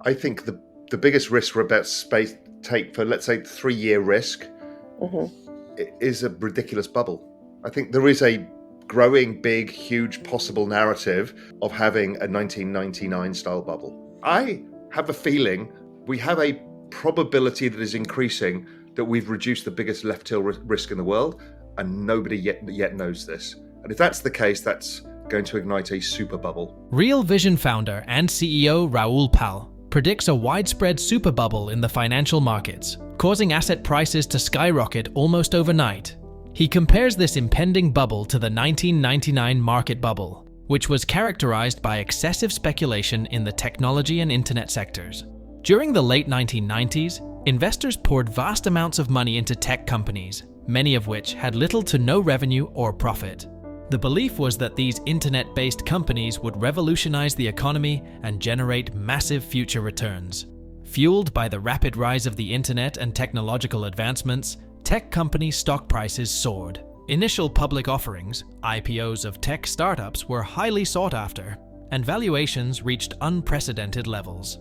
I think the biggest risk we're about to take for, let's say, 3-year risk is a ridiculous bubble. I think there is a growing, big, huge possible narrative of having a 1999 style bubble. I have a feeling we have a probability that is increasing that we've reduced the biggest left tail risk in the world, and nobody yet knows this. And if that's the case, that's going to ignite a super bubble. Real Vision founder and CEO Raoul Pal predicts a widespread super bubble in the financial markets, causing asset prices to skyrocket almost overnight. He compares this impending bubble to the 1999 market bubble, which was characterized by excessive speculation in the technology and internet sectors. During the late 1990s, investors poured vast amounts of money into tech companies, many of which had little to no revenue or profit. The belief was that these internet-based companies would revolutionize the economy and generate massive future returns. Fueled by the rapid rise of the internet and technological advancements, tech company stock prices soared. Initial public offerings, IPOs of tech startups, were highly sought after, and valuations reached unprecedented levels.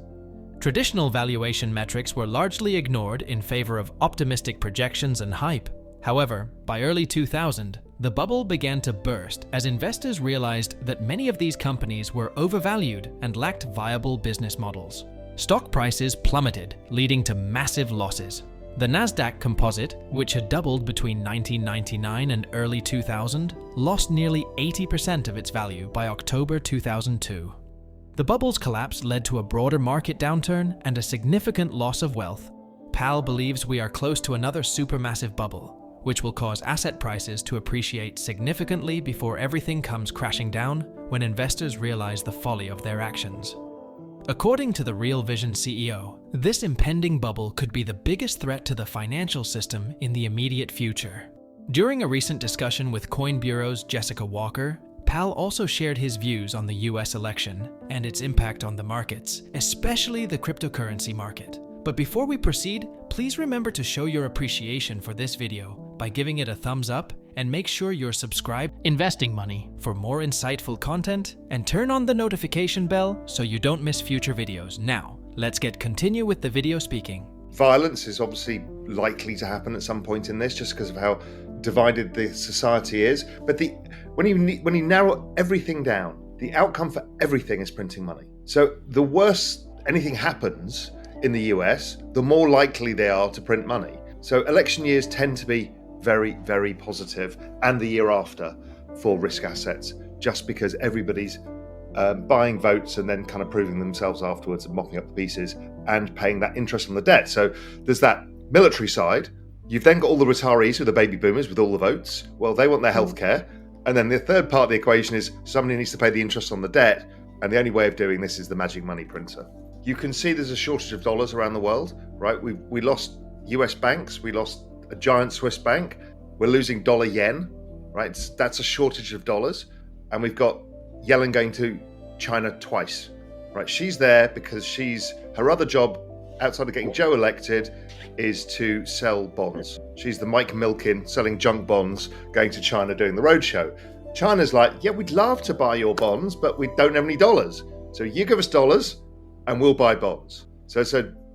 Traditional valuation metrics were largely ignored in favor of optimistic projections and hype. However, by early 2000, the bubble began to burst as investors realized that many of these companies were overvalued and lacked viable business models. Stock prices plummeted, leading to massive losses. The Nasdaq Composite, which had doubled between 1999 and early 2000, lost nearly 80% of its value by October 2002. The bubble's collapse led to a broader market downturn and a significant loss of wealth. Pal believes we are close to another supermassive bubble, which will cause asset prices to appreciate significantly before everything comes crashing down when investors realize the folly of their actions. According to the Real Vision CEO, this impending bubble could be the biggest threat to the financial system in the immediate future. During a recent discussion with Coin Bureau's Jessica Walker, Pal also shared his views on the US election and its impact on the markets, especially the cryptocurrency market. But before we proceed, please remember to show your appreciation for this video by giving it a thumbs up, and make sure you're subscribed Investing Money for more insightful content, and turn on the notification bell so you don't miss future videos. Now, let's continue with the video speaking. Violence is obviously likely to happen at some point in this, just because of how divided the society is. But when you narrow everything down, the outcome for everything is printing money. So the worse anything happens in the US, the more likely they are to print money. So election years tend to be very, very positive, and the year after for risk assets, just because everybody's buying votes and then kind of proving themselves afterwards and mopping up the pieces and paying that interest on the debt. So there's that military side. You've then got all the retirees, who are the baby boomers with all the votes. Well, they want their healthcare. And then the third part of the equation is somebody needs to pay the interest on the debt. And the only way of doing this is the magic money printer. You can see there's a shortage of dollars around the world, right? We lost US banks. We lost a giant Swiss bank. We're losing dollar yen, right? That's a shortage of dollars. And we've got Yellen going to China twice, right? She's there because her other job outside of getting Joe elected is to sell bonds. She's the Mike Milken selling junk bonds, going to China doing the roadshow. China's like, yeah, we'd love to buy your bonds, but we don't have any dollars. So you give us dollars and we'll buy bonds. So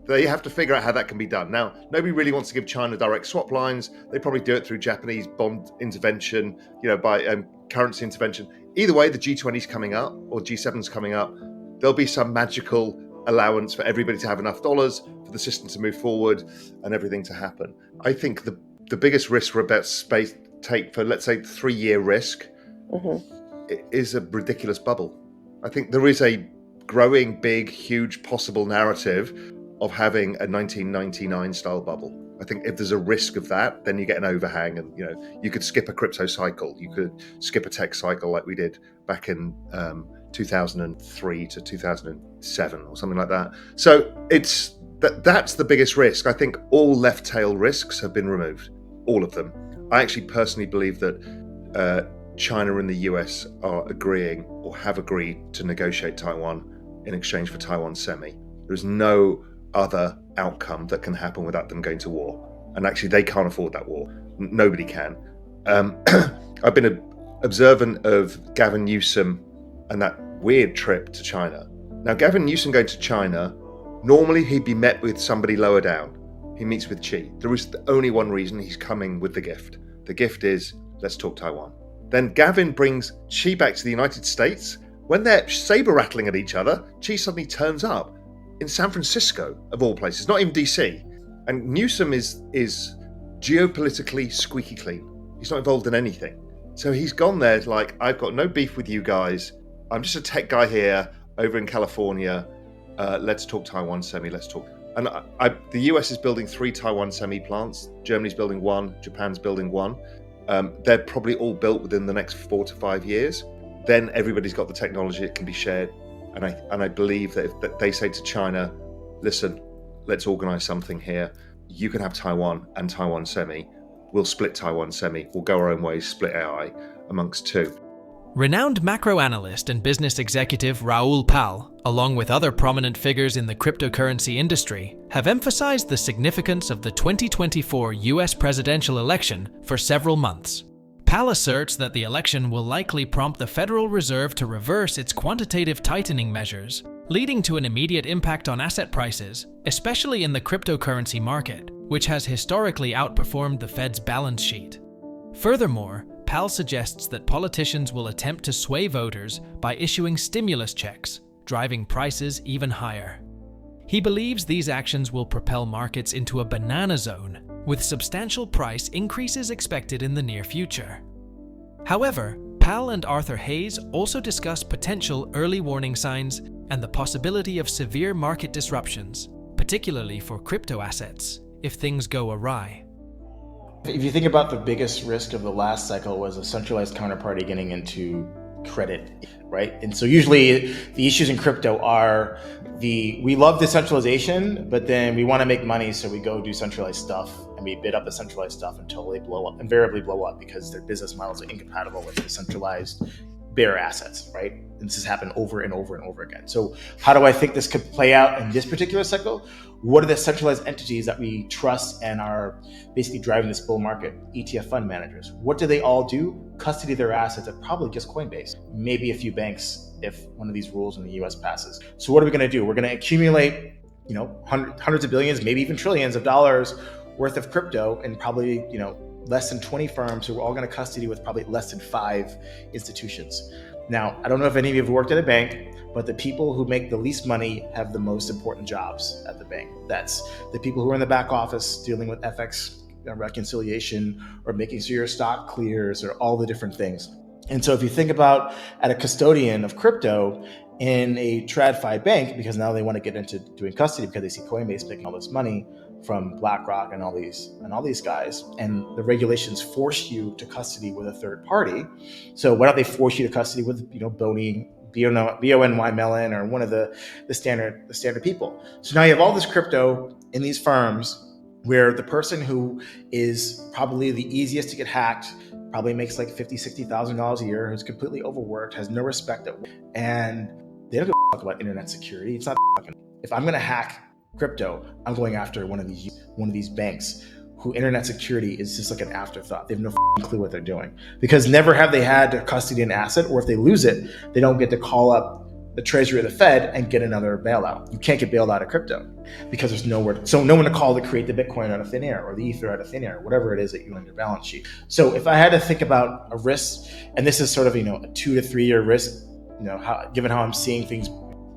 they have to figure out how that can be done. Now, nobody really wants to give China direct swap lines. They probably do it through Japanese bond intervention, by currency intervention. Either way, the G20's coming up or G7's coming up. There'll be some magical allowance for everybody to have enough dollars for the system to move forward and everything to happen. I think the biggest risk we're about to take for, let's say, 3-year risk is a ridiculous bubble. I think there is a growing, big, huge possible narrative of having a 1999 style bubble. I think if there's a risk of that, then you get an overhang, and you could skip a crypto cycle, you could skip a tech cycle like we did back in 2003 to 2007 or something like that. So that's the biggest risk. I think all left tail risks have been removed, all of them. I actually personally believe that China and the US are agreeing or have agreed to negotiate Taiwan in exchange for Taiwan semi. There's no other outcome that can happen without them going to war. And actually, they can't afford that war. Nobody can. I've been observant of Gavin Newsom and that weird trip to China. Now, Gavin Newsom going to China Normally, he'd be met with somebody lower down. He meets with Xi. There is only one reason he's coming with the gift. The gift is, let's talk Taiwan. Then Gavin brings Xi back to the United States. When they're saber rattling at each other, Xi suddenly turns up in San Francisco, of all places, not even DC. And Newsom is geopolitically squeaky clean. He's not involved in anything. So he's gone there like, I've got no beef with you guys. I'm just a tech guy here over in California. Let's talk Taiwan semi, let's talk. And the US is building 3 Taiwan semi plants. Germany's building 1, Japan's building 1. They're probably all built within the next 4 to 5 years. Then everybody's got the technology that can be shared. And I believe that if they say to China, listen, let's organize something here. You can have Taiwan and Taiwan semi. We'll split Taiwan semi. We'll go our own ways, split AI amongst 2. Renowned macro analyst and business executive Raoul Pal, along with other prominent figures in the cryptocurrency industry, have emphasized the significance of the 2024 US presidential election for several months. Pal asserts that the election will likely prompt the Federal Reserve to reverse its quantitative tightening measures, leading to an immediate impact on asset prices, especially in the cryptocurrency market, which has historically outperformed the Fed's balance sheet. Furthermore, Pal suggests that politicians will attempt to sway voters by issuing stimulus checks, driving prices even higher. He believes these actions will propel markets into a banana zone, with substantial price increases expected in the near future. However, Pal and Arthur Hayes also discuss potential early warning signs and the possibility of severe market disruptions, particularly for crypto assets, if things go awry. If you think about the biggest risk of the last cycle was a centralized counterparty getting into credit, right? And so usually the issues in crypto are we love decentralization, but then we want to make money, so we go do centralized stuff and we bid up the centralized stuff until they invariably blow up because their business models are incompatible with decentralized bearer assets, right? And this has happened over and over and over again. So how do I think this could play out in this particular cycle? What are the centralized entities that we trust and are basically driving this bull market? ETF fund managers. What do they all do? Custody their assets at probably just Coinbase, maybe a few banks if one of these rules in the US passes. So what are we going to do? We're going to accumulate, hundreds of billions, maybe even trillions of dollars worth of crypto and probably, less than 20 firms who are all going to custody with probably less than 5 institutions. Now, I don't know if any of you have worked at a bank, but the people who make the least money have the most important jobs at the bank. That's the people who are in the back office dealing with FX reconciliation or making sure your stock clears or all the different things. And so if you think about at a custodian of crypto in a TradFi bank, because now they want to get into doing custody because they see Coinbase making all this money from BlackRock and all these guys, and the regulations force you to custody with a third party. So why don't they force you to custody with BONY Mellon or one of the standard people? So now you have all this crypto in these firms where the person who is probably the easiest to get hacked probably makes like $50,000, $60,000 a year, who's completely overworked, has no respect at work, and they don't give a fuck about internet security. It's not fucking. If I'm going to hack crypto, I'm going after one of these banks who internet security is just like an afterthought. They have no clue what they're doing, because never have they had to custody an asset, or if they lose it, they don't get to call up the treasury of the Fed and get another bailout. You can't get bailed out of crypto because there's no one to call to create the Bitcoin out of thin air or the Ether out of thin air, whatever it is that you on your balance sheet. So if I had to think about a risk, and this is sort of, a 2 to 3 year risk, given how I'm seeing things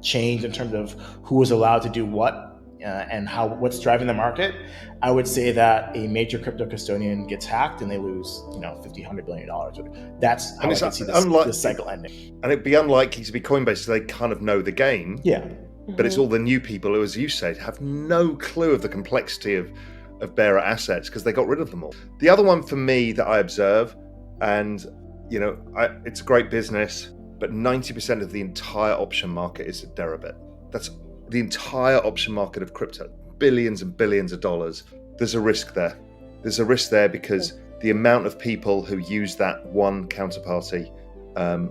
change in terms of who is allowed to do what, and what's driving the market, I would say that a major crypto custodian gets hacked and they lose, $50-100 billion. That's how I can see this cycle ending. And it'd be unlikely to be Coinbase, so they kind of know the game. Yeah. Mm-hmm. But it's all the new people who, as you said, have no clue of the complexity of bearer assets because they got rid of them all. The other one for me that I observe, and it's a great business, but 90% of the entire option market is a deribit. That's the entire option market of crypto, billions and billions of dollars. There's a risk there. There's a risk there because the amount of people who use that one counterparty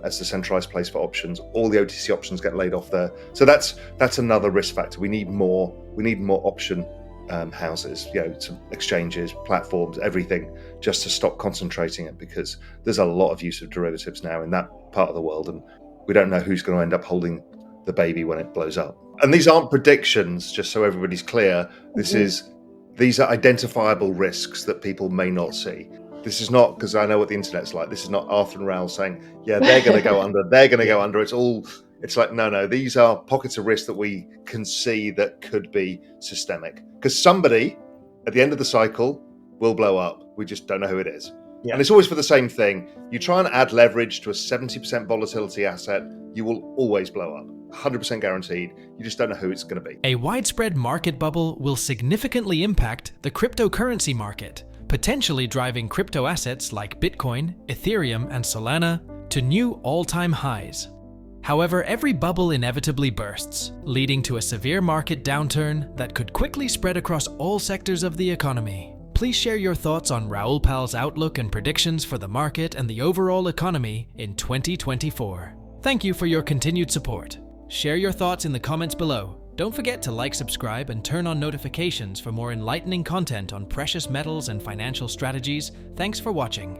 as the centralized place for options, all the OTC options get laid off there. So that's another risk factor. We need more option houses, some exchanges, platforms, everything, just to stop concentrating it, because there's a lot of use of derivatives now in that part of the world, and we don't know who's going to end up holding the baby when it blows up. And these aren't predictions, just so everybody's clear. These are identifiable risks that people may not see. This is not, because I know what the internet's like, this is not Arthur and Raoul saying, yeah, they're going to go under, they're going to go under. It's like, no, these are pockets of risk that we can see that could be systemic. Because somebody at the end of the cycle will blow up. We just don't know who it is. Yeah. And it's always for the same thing. You try and add leverage to a 70% volatility asset, you will always blow up. 100% guaranteed. You just don't know who it's going to be. A widespread market bubble will significantly impact the cryptocurrency market, potentially driving crypto assets like Bitcoin, Ethereum, and Solana to new all-time highs. However, every bubble inevitably bursts, leading to a severe market downturn that could quickly spread across all sectors of the economy. Please share your thoughts on Raoul Pal's outlook and predictions for the market and the overall economy in 2024. Thank you for your continued support. Share your thoughts in the comments below. Don't forget to like, subscribe, and turn on notifications for more enlightening content on precious metals and financial strategies. Thanks for watching.